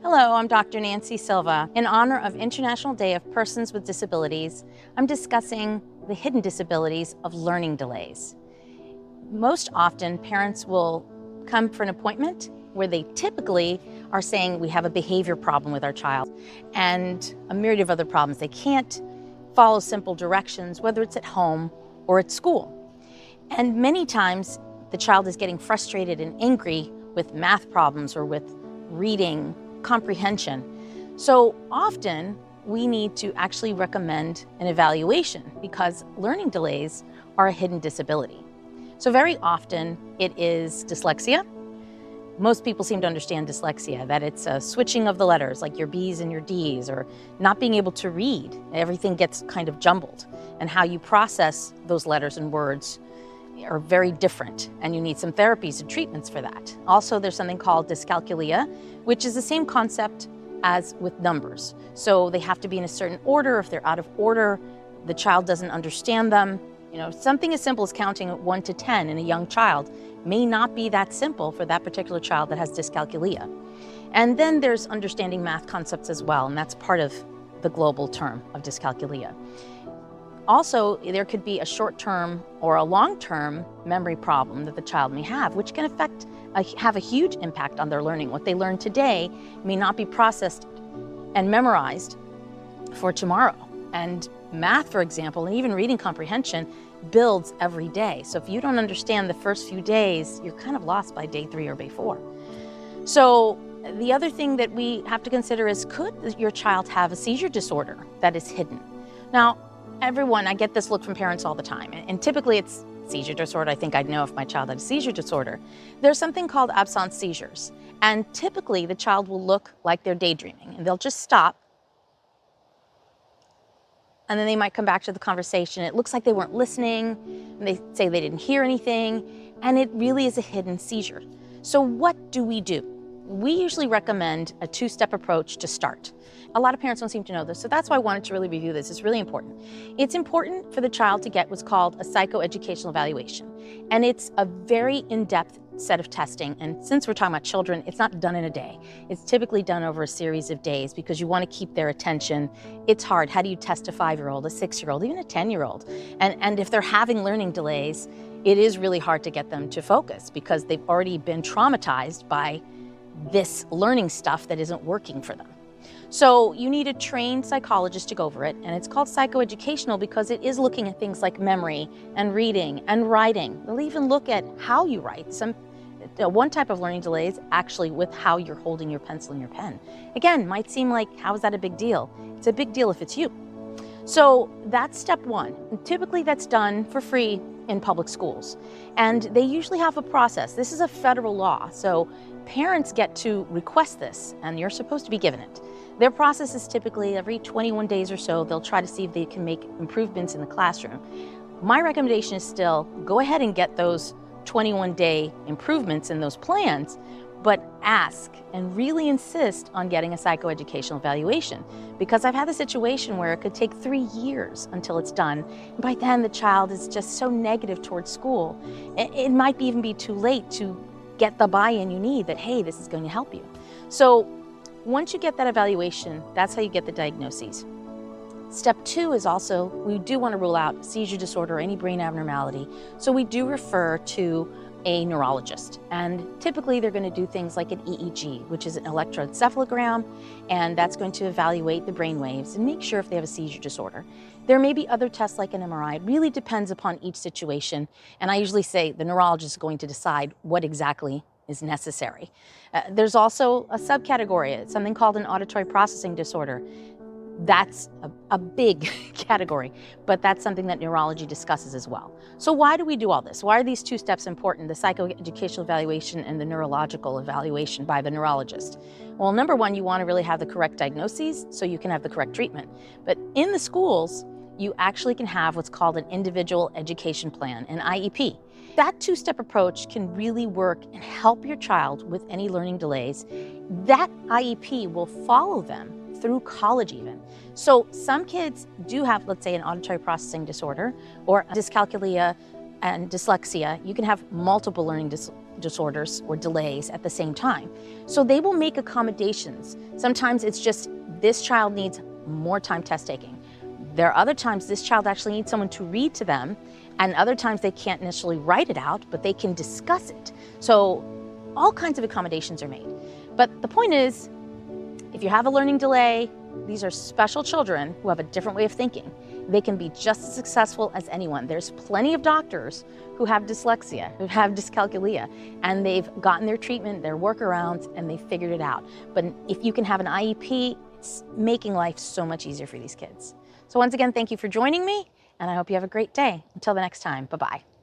Hello, I'm Dr. Nancy Silva. In honor of International Day of Persons with Disabilities, I'm discussing the hidden disabilities of learning delays. Most often, parents will come for an appointment where they typically are saying we have a behavior problem with our child and a myriad of other problems. They can't follow simple directions, whether it's at home or at school. And many times, the child is getting frustrated and angry with math problems or with reading comprehension. So often we need to actually recommend an evaluation because learning delays are a hidden disability. So very often it is dyslexia. Most people seem to understand dyslexia, that it's a switching of the letters, like your B's and your D's, or not being able to read. Everything gets kind of jumbled, and how you process those letters and words are very different, and you need some therapies and treatments for that. Also, there's something called dyscalculia, which is the same concept as with numbers. So they have to be in a certain order. If they're out of order, the child doesn't understand them. Something as simple as counting 1 to 10 in a young child may not be that simple for that particular child that has dyscalculia. And then there's understanding math concepts as well, and that's part of the global term of dyscalculia. Also, there could be a short-term or a long-term memory problem that the child may have, which can have a huge impact on their learning. What they learn today may not be processed and memorized for tomorrow. And math, for example, and even reading comprehension builds every day. So if you don't understand the first few days, you're kind of lost by day 3 or day 4. So the other thing that we have to consider is, could your child have a seizure disorder that is hidden? Now, I get this look from parents all the time, and typically it's seizure disorder. I think I'd know if my child had a seizure disorder. There's something called absence seizures, and typically the child will look like they're daydreaming, and they'll just stop, and then they might come back to the conversation. It looks like they weren't listening, and they say they didn't hear anything, and it really is a hidden seizure. So what do? We usually recommend a 2-step approach to start. A lot of parents don't seem to know this, so that's why I wanted to really review this. It's really important. It's important for the child to get what's called a psychoeducational evaluation, and it's a very in-depth set of testing. And since we're talking about children, it's not done in a day. It's typically done over a series of days because you want to keep their attention. It's hard. How do you test a 5-year-old, a 6-year-old, even a 10-year-old? And if they're having learning delays, it is really hard to get them to focus because they've already been traumatized by this learning stuff that isn't working for them. So you need a trained psychologist to go over it, and it's called psychoeducational because it is looking at things like memory and reading and writing. They'll even look at how you write. One type of learning delay is actually with how you're holding your pencil and your pen. Again, might seem like, how is that a big deal? It's a big deal if it's you. So that's step 1. And typically that's done for free in public schools. And they usually have a process. This is a federal law, so parents get to request this, and you're supposed to be given it. Their process is typically every 21 days or so, they'll try to see if they can make improvements in the classroom. My recommendation is still, go ahead and get those 21-day improvements in those plans, but ask and really insist on getting a psychoeducational evaluation, because I've had the situation where it could take 3 years until it's done. And by then the child is just so negative towards school. It might even be too late to get the buy-in you need that, hey, this is going to help you. So once you get that evaluation, that's how you get the diagnoses. Step 2 is also, we do want to rule out seizure disorder or any brain abnormality. So we do refer to a neurologist, and typically they're going to do things like an EEG, which is an electroencephalogram, and that's going to evaluate the brain waves and make sure if they have a seizure disorder. There may be other tests like an MRI. It really depends upon each situation, and I usually say the neurologist is going to decide what exactly is necessary. There's also a subcategory, something called an auditory processing disorder. That's a big category, but that's something that neurology discusses as well. So why do we do all this? Why are these 2 steps important, the psychoeducational evaluation and the neurological evaluation by the neurologist? Well, number 1, you want to really have the correct diagnoses so you can have the correct treatment. But in the schools, you actually can have what's called an individual education plan, an IEP. That 2-step approach can really work and help your child with any learning delays. That IEP will follow them through college even. So some kids do have, let's say, an auditory processing disorder or dyscalculia and dyslexia. You can have multiple learning disorders or delays at the same time. So they will make accommodations. Sometimes it's just this child needs more time test taking. There are other times this child actually needs someone to read to them, and other times they can't necessarily write it out, but they can discuss it. So all kinds of accommodations are made. But the point is, if you have a learning delay, these are special children who have a different way of thinking. They can be just as successful as anyone. There's plenty of doctors who have dyslexia, who have dyscalculia, and they've gotten their treatment, their workarounds, and they've figured it out. But if you can have an IEP, it's making life so much easier for these kids. So once again, thank you for joining me, and I hope you have a great day. Until the next time, bye-bye.